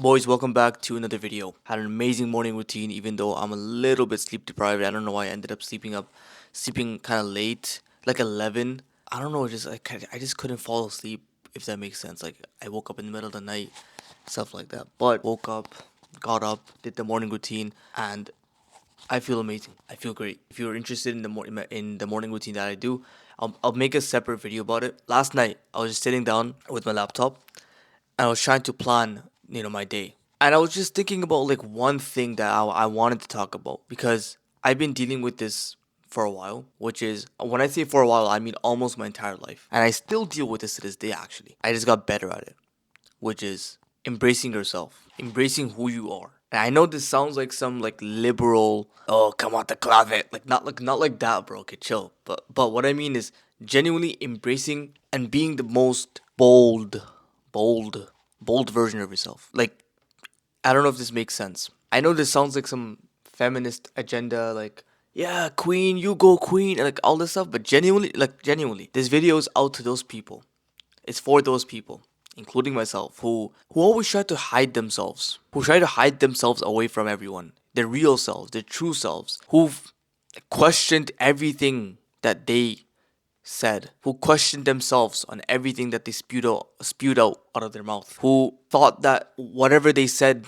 Boys, welcome back to another video. Had an amazing morning routine, even though I'm a little bit sleep deprived. I don't know why I ended up sleeping kind of late, like 11. I don't know, just I just couldn't fall asleep, if that makes sense. Like I woke up in the middle of the night, stuff like that. But woke up, got up, did the morning routine, and I feel amazing. I feel great. If you're interested in the morning routine that I do, I'll make a separate video about it. Last night I was just sitting down with my laptop and I was trying to plan, my day. And I was just thinking about like one thing that I wanted to talk about because I've been dealing with this for a while, which is when I say for a while, I mean almost my entire life. And I still deal with this to this day, actually. I just got better at it, which is embracing yourself, embracing who you are. And I know this sounds like some like liberal, oh come on the closet, like not like that, bro. Okay, chill. But what I mean is genuinely embracing and being the most bold, bold version of yourself. Like I don't know if this makes sense. I know this sounds like some feminist agenda, like yeah, queen, you go queen, and like all this stuff. But genuinely, this video is out to those people. It's for those people, including myself, who always try to hide themselves, who try to hide themselves away from everyone, their real selves, their true selves, who've questioned everything that they said, who questioned themselves on everything that they spewed out of their mouth, who thought that whatever they said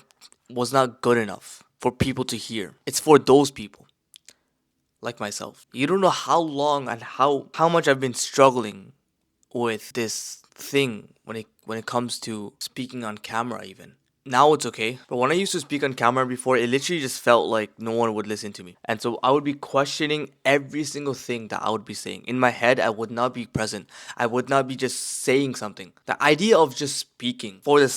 was not good enough for people to hear. It's for those people like myself. You don't know how long and how much I've been struggling with this thing when it comes to speaking on camera even. Now it's okay, but when I used to speak on camera before, it literally just felt like no one would listen to me. And so I would be questioning every single thing that I would be saying. In my head, I would not be present. I would not be just saying something. The idea of just speaking for the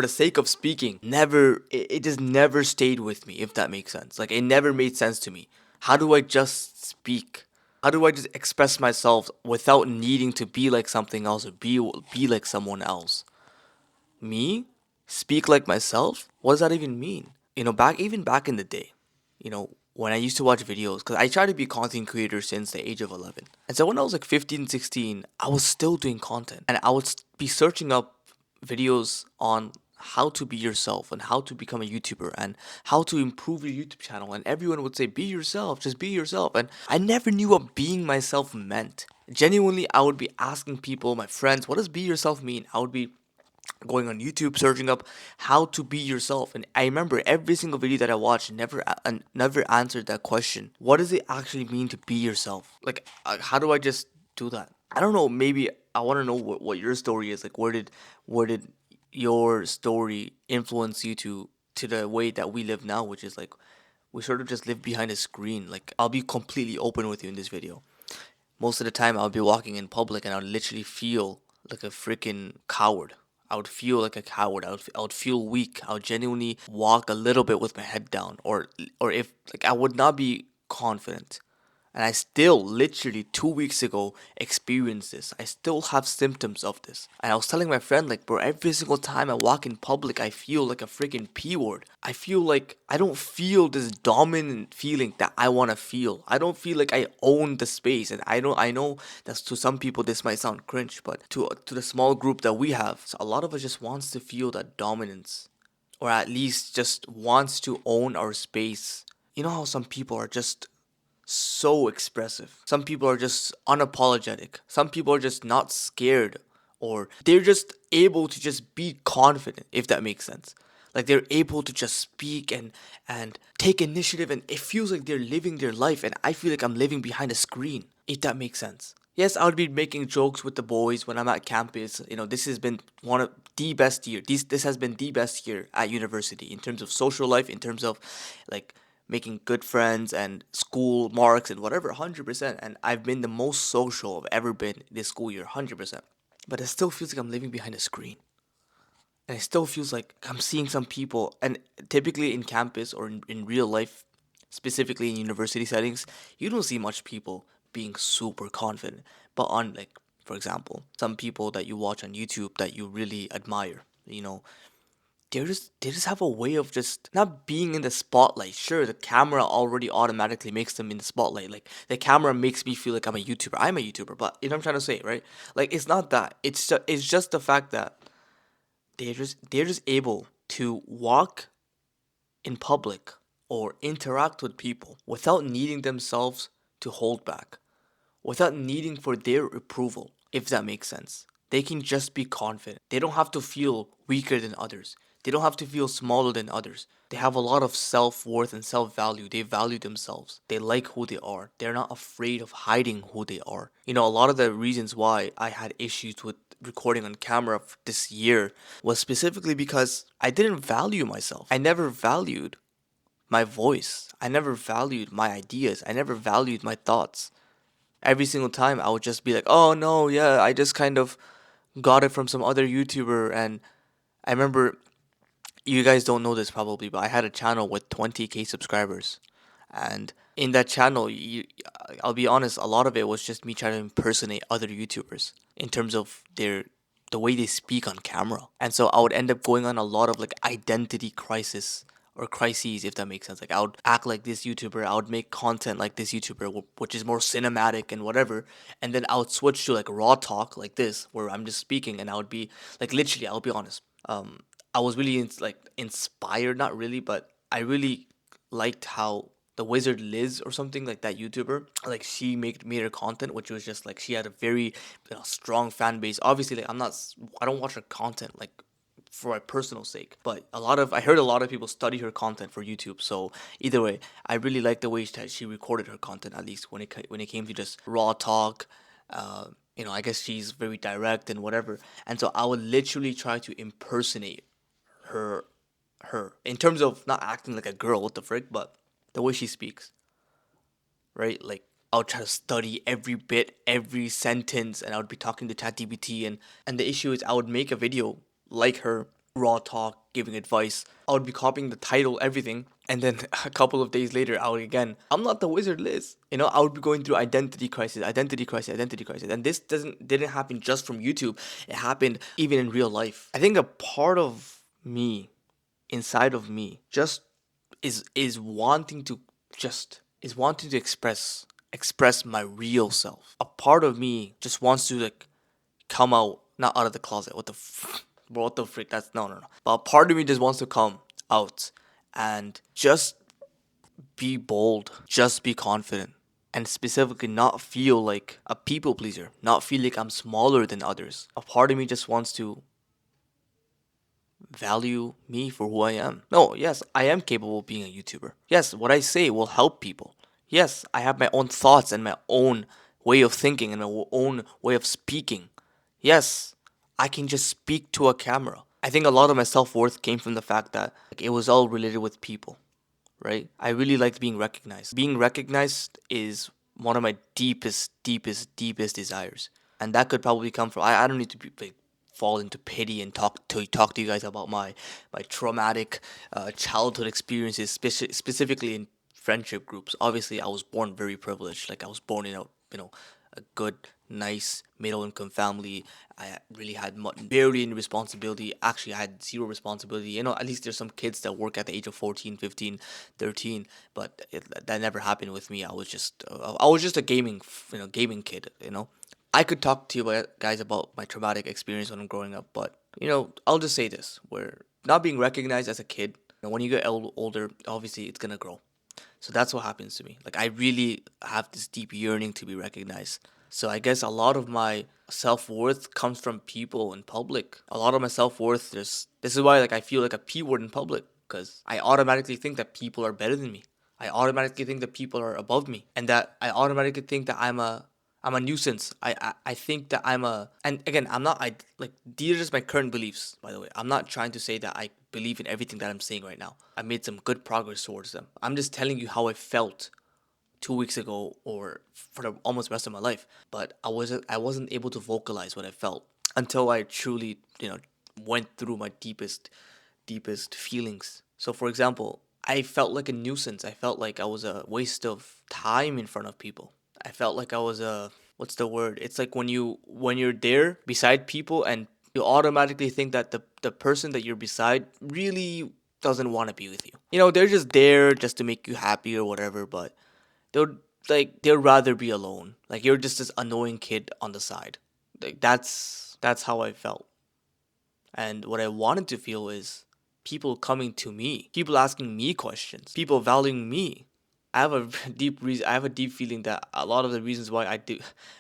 sake of speaking it just never stayed with me, if that makes sense. Like it never made sense to me. How do I just speak? How do I just express myself without needing to be like something else or be like someone else? Me? Speak like myself? What does that even mean? Back in the day, when I used to watch videos, because I tried to be a content creator since the age of 11. And so when I was like 15, 16, I was still doing content. And I would be searching up videos on how to be yourself and how to become a YouTuber and how to improve your YouTube channel. And everyone would say, be yourself, just be yourself. And I never knew what being myself meant. Genuinely, I would be asking people, my friends, what does be yourself mean? I would be going on YouTube, searching up how to be yourself. And I remember every single video that I watched never answered that question. What does it actually mean to be yourself? Like, how do I just do that? I don't know. Maybe I want to know what your story is. Like, where did your story influence you to the way that we live now, which is like we sort of just live behind a screen. Like, I'll be completely open with you in this video. Most of the time, I'll be walking in public and I'll literally feel like a freaking coward. I would feel like a coward. I would feel weak. I would genuinely walk a little bit with my head down, or if like I would not be confident. And I still, literally 2 weeks ago, experienced this. I still have symptoms of this. And I was telling my friend, like, bro, every single time I walk in public, I feel like a freaking P word. I feel like I don't feel this dominant feeling that I want to feel. I don't feel like I own the space. And I know that to some people this might sound cringe, but to the small group that we have, so a lot of us just wants to feel that dominance. Or at least just wants to own our space. You know how some people are just so expressive. Some people are just unapologetic. Some people are just not scared, or they're just able to just be confident, if that makes sense. Like they're able to just speak and take initiative, and it feels like they're living their life, and I feel like I'm living behind a screen, if that makes sense. Yes, I would be making jokes with the boys when I'm at campus. This has been one of the best year. This has been the best year at university in terms of social life, in terms of like making good friends and school marks and whatever, 100%. And I've been the most social I've ever been this school year, 100%. But it still feels like I'm living behind a screen. And it still feels like I'm seeing some people, and typically in campus or in real life, specifically in university settings, you don't see much people being super confident. But on, like, for example, some people that you watch on YouTube that you really admire, they just have a way of just not being in the spotlight. Sure, the camera already automatically makes them in the spotlight. Like the camera makes me feel like I'm a YouTuber. I'm a YouTuber, but you know what I'm trying to say, right? Like it's not that. It's just the fact that they're just able. to walk in public or interact with people without needing themselves to hold back, without needing for their approval, if that makes sense. They can just be confident. They don't have to feel weaker than others. They don't have to feel smaller than others. They have a lot of self worth and self value. They value themselves. They like who they are. They're not afraid of hiding who they are. A lot of the reasons why I had issues with recording on camera this year was specifically because I didn't value myself. I never valued my voice. I never valued my ideas. I never valued my thoughts. Every single time I would just be like, oh no, yeah, I just kind of got it from some other YouTuber. And I remember, you guys don't know this probably, but I had a channel with 20K subscribers. And in that channel, I'll be honest, a lot of it was just me trying to impersonate other YouTubers in terms of the way they speak on camera. And so I would end up going on a lot of like identity crisis or crises, if that makes sense. Like I would act like this YouTuber, I would make content like this YouTuber, which is more cinematic and whatever. And then I would switch to like raw talk like this, where I'm just speaking, and I would be like, literally, I'll be honest. I was really like inspired, not really, but I really liked how the Wizard Liz or something like that YouTuber, like she made her content, which was just like she had a very strong fan base. Obviously, like I don't watch her content like for my personal sake, but I heard a lot of people study her content for YouTube. So either way, I really like the way that she recorded her content, at least when it came to just raw talk. I guess she's very direct and whatever, and so I would literally try to impersonate her her in terms of not acting like a girl, what the frick, but the way she speaks, right? Like I would try to study every bit, every sentence, and I would be talking to ChatGPT, and the issue is I would make a video like her, raw talk, giving advice. I would be copying the title, everything, and then a couple of days later, I would again, I'm not the Wizard Liz. I would be going through identity crisis, identity crisis, identity crisis, and this didn't happen just from YouTube. It happened even in real life. I think a part of me, inside of me, just is wanting to express my real self. A part of me just wants to like come out, not out of the closet. Bro, what the frick? That's no. But a part of me just wants to come out and just be bold, just be confident, and specifically not feel like a people pleaser, not feel like I'm smaller than others. A part of me just wants to value me for who I am. No, yes, I am capable of being a YouTuber. Yes, what I say will help people. Yes, I have my own thoughts and my own way of thinking and my own way of speaking. Yes, I can just speak to a camera. I think a lot of my self worth came from the fact that like, it was all related with people, right? I really liked being recognized. Being recognized is one of my deepest desires. And that could probably come from I don't need to be like, fall into pity and talk to you guys about my traumatic childhood experiences, specifically in friendship groups. Obviously, I was born very privileged. Like I was born in a good, nice middle income family. I really had barely any responsibility. Actually, I had zero responsibility. At least there's some kids that work at the age of 14, 15, 13, but that never happened with me. I was just a gaming kid. I could talk to you guys about my traumatic experience when I'm growing up, but I'll just say this: where not being recognized as a kid, when you get older, obviously it's gonna grow. So that's what happens to me. Like I really have this deep yearning to be recognized. So I guess a lot of my self worth comes from people in public. A lot of my self worth this is why like I feel like a p word in public because I automatically think that people are better than me. I automatically think that people are above me, and that I automatically think that I'm a nuisance. I think that and again, I'm not, like, these are just my current beliefs, by the way. I'm not trying to say that I believe in everything that I'm saying right now. I made some good progress towards them. I'm just telling you how I felt 2 weeks ago or for the almost rest of my life. But I wasn't able to vocalize what I felt until I truly, went through my deepest feelings. So for example, I felt like a nuisance. I felt like I was a waste of time in front of people. I felt like I was a what's the word? It's like when you're there beside people and you automatically think that the person that you're beside really doesn't want to be with you. They're just there just to make you happy or whatever, but they'll they'd rather be alone. Like you're just this annoying kid on the side. Like that's how I felt. And what I wanted to feel is people coming to me, people asking me questions, people valuing me. I have a deep reason. I have a deep feeling that a lot of the reasons why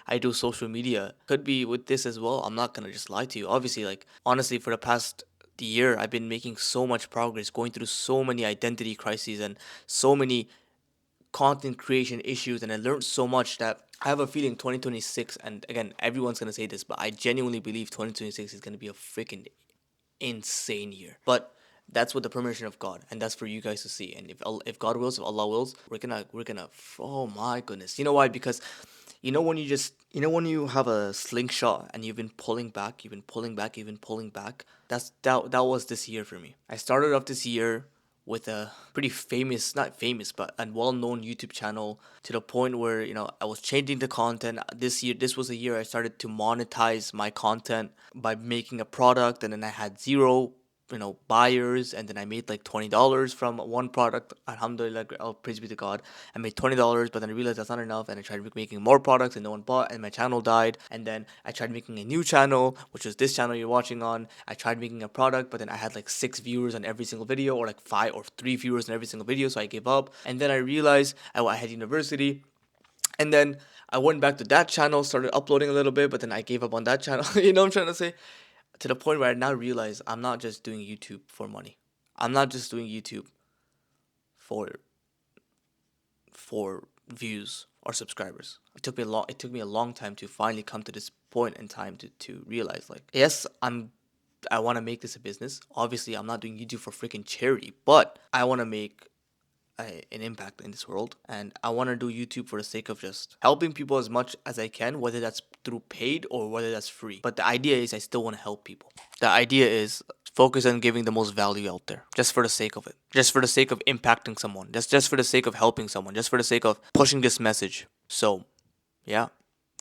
I do social media could be with this as well. I'm not gonna just lie to you. Obviously, like honestly, for the past year, I've been making so much progress, going through so many identity crises and so many content creation issues, and I learned so much that I have a feeling 2026, and again, everyone's gonna say this, but I genuinely believe 2026 is gonna be a freaking insane year. But that's with the permission of God, and that's for you guys to see. And if God wills, if Allah wills, we're gonna. Oh my goodness! You know why? Because when when you have a slingshot and you've been pulling back, you've been pulling back, you've been pulling back. That was this year for me. I started off this year with a pretty famous, not famous, but a well-known YouTube channel, to the point where I was changing the content. This was a year I started to monetize my content by making a product, and then I had zero buyers, and then I made like $20 from one product. Alhamdulillah, all praise be to God. I made $20, but then I realized that's not enough, and I tried making more products, and no one bought, and my channel died. And then I tried making a new channel, which was this channel you're watching on. I tried making a product, but then I had like 6 viewers on every single video, or like 5 or 3 viewers on every single video, so I gave up. And then I realized I had university, and then I went back to that channel, started uploading a little bit, but then I gave up on that channel. You know what I'm trying to say? To the point where I now realize I'm not just doing YouTube for money. I'm not just doing YouTube for views or subscribers. It took me a long time to finally come to this point in time to realize, like, yes, I want to make this a business. Obviously, I'm not doing YouTube for freaking charity, but I want to make an impact in this world, and I want to do YouTube for the sake of just helping people as much as I can, whether that's through paid or whether that's free. But the idea is I still want to help people. The idea is focus on giving the most value out there, just for the sake of it, just for the sake of impacting someone, just for the sake of helping someone, just for the sake of pushing this message. So yeah,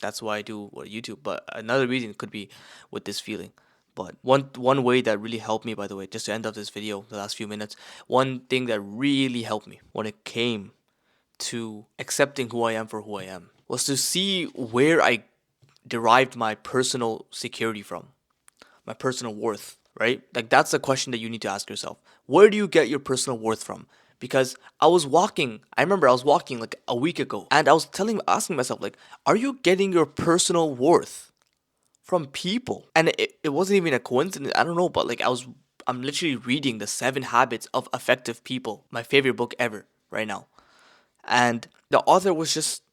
that's why I do YouTube. But another reason could be with this feeling. But one way that really helped me, by the way, just to end up this video, the last few minutes, one thing that really helped me when it came to accepting who I am for who I am was to see where I derived my personal security from, my personal worth, right? Like that's a question that you need to ask yourself. Where do you get your personal worth from? Because I remember I was walking like a week ago, and I was asking myself, like, are you getting your personal worth from people? And it wasn't even a coincidence. I don't know, but like I'm literally reading The 7 Habits of Effective People, my favorite book ever right now. And the author was just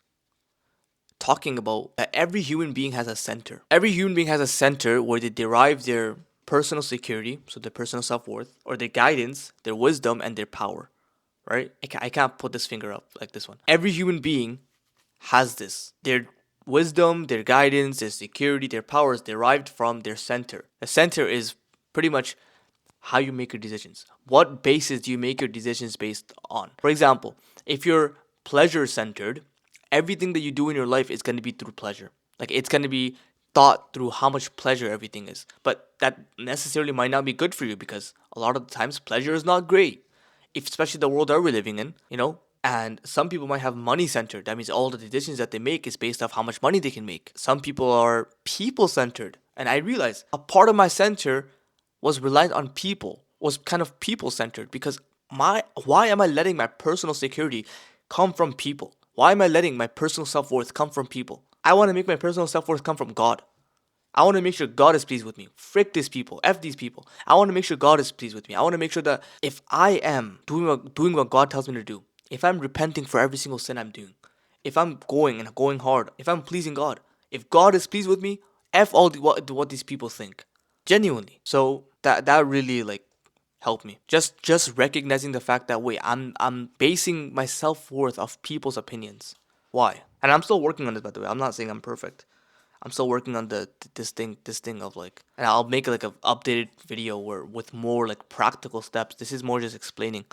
talking about that every human being has a center. Every human being has a center where they derive their personal security, so their personal self-worth, or their guidance, their wisdom, and their power, right? I can't put this finger up like this one. Every human being has this. Their wisdom, their guidance, their security, their power is derived from their center. The center is pretty much how you make your decisions. What basis do you make your decisions based on? For example, if you're pleasure centered, everything that you do in your life is going to be through pleasure. Like it's going to be thought through how much pleasure everything is. But that necessarily might not be good for you, because a lot of the times pleasure is not great. If especially the world that we're living in. And some people might have money centered. That means all the decisions that they make is based off how much money they can make. Some people are people centered. And I realized a part of my center was reliant on people, was kind of people centered, because why am I letting my personal security come from people? Why am I letting my personal self-worth come from people? I want to make my personal self-worth come from God. I want to make sure God is pleased with me. Frick these people. F these people. I want to make sure God is pleased with me. I want to make sure that if I am doing what God tells me to do, if I'm repenting for every single sin I'm doing, if I'm going hard, if I'm pleasing God, if God is pleased with me, F all what these people think. Genuinely. So that really like helped me. Just recognizing the fact that, wait, I'm basing my self-worth off people's opinions. Why? And I'm still working on this, by the way. I'm not saying I'm perfect. I'm still working on this thing of like, and I'll make like an updated video where with more like practical steps. This is more just explaining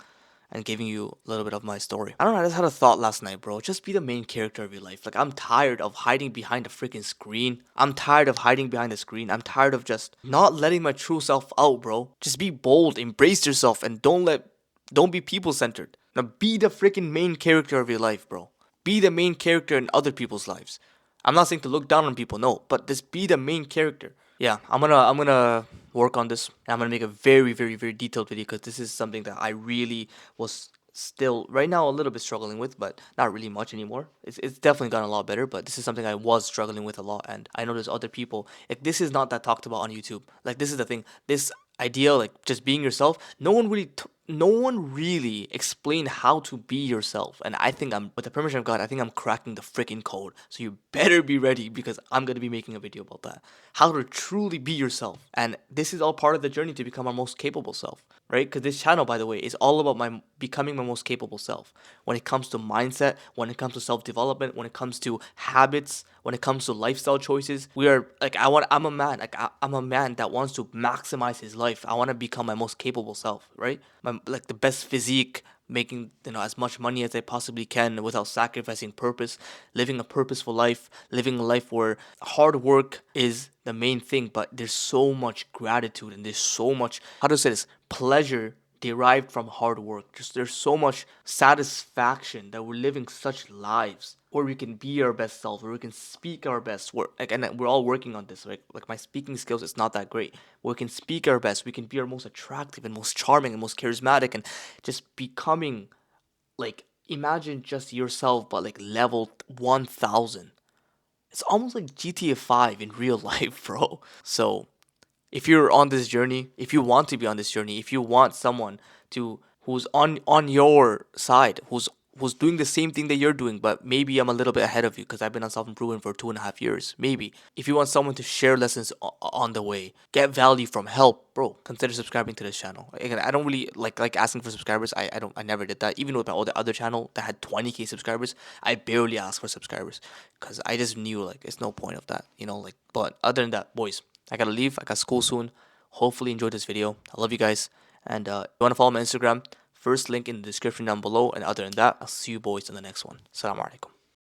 and giving you a little bit of my story. I don't know, I just had a thought last night, bro. Just be the main character of your life. Like, I'm tired of hiding behind a freaking screen. I'm tired of hiding behind the screen. I'm tired of just not letting my true self out, bro. Just be bold, embrace yourself, and don't be people centered. Now, be the freaking main character of your life, bro. Be the main character in other people's lives. I'm not saying to look down on people, no, but just be the main character. yeah, I'm gonna work on this. And I'm gonna make a very, very, very detailed video because this is something that I really was still right now a little bit struggling with, but not really much anymore. It's definitely gotten a lot better, but this is something I was struggling with a lot, and I know there's other people like this is not that talked about on YouTube. Like this is the thing. This idea, like just being yourself, no one really explained how to be yourself. And I think I'm, with the permission of God, I think I'm cracking the freaking code. So you better be ready because I'm gonna be making a video about that. How to truly be yourself. And this is all part of the journey to become our most capable self, right? Because this channel, by the way, is all about my becoming my most capable self. When it comes to mindset, when it comes to self-development, when it comes to habits, when it comes to lifestyle choices, we are like I'm a man, I'm a man that wants to maximize his life. I want to become my most capable self, right? Like the best physique, making as much money as I possibly can without sacrificing purpose, living a purposeful life, living a life where hard work is the main thing, but there's so much gratitude and there's so much, how to say this, pleasure derived from hard work. Just there's so much satisfaction that we're living such lives where we can be our best self, where we can speak our best. And we're all working on this. Like my speaking skills is not that great. We can speak our best. We can be our most attractive and most charming and most charismatic, and just becoming like, imagine just yourself, but like level 1,000. It's almost like GTA 5 in real life, bro. So if you're on this journey, if you want to be on this journey, if you want someone to who's on your side, who's doing the same thing that you're doing, but maybe I'm a little bit ahead of you because I've been on self improvement for 2.5 years. Maybe if you want someone to share lessons on the way, get value from help, bro, consider subscribing to this channel. Again, I don't really like asking for subscribers. I never did that. Even with my other channel that had 20K subscribers, I barely asked for subscribers because I just knew like it's no point of that, like. But other than that, boys, I gotta leave. I got school soon. Hopefully, enjoyed this video. I love you guys. And if you want to follow my Instagram, first link in the description down below. And other than that, I'll see you boys in the next one. Assalamu alaikum.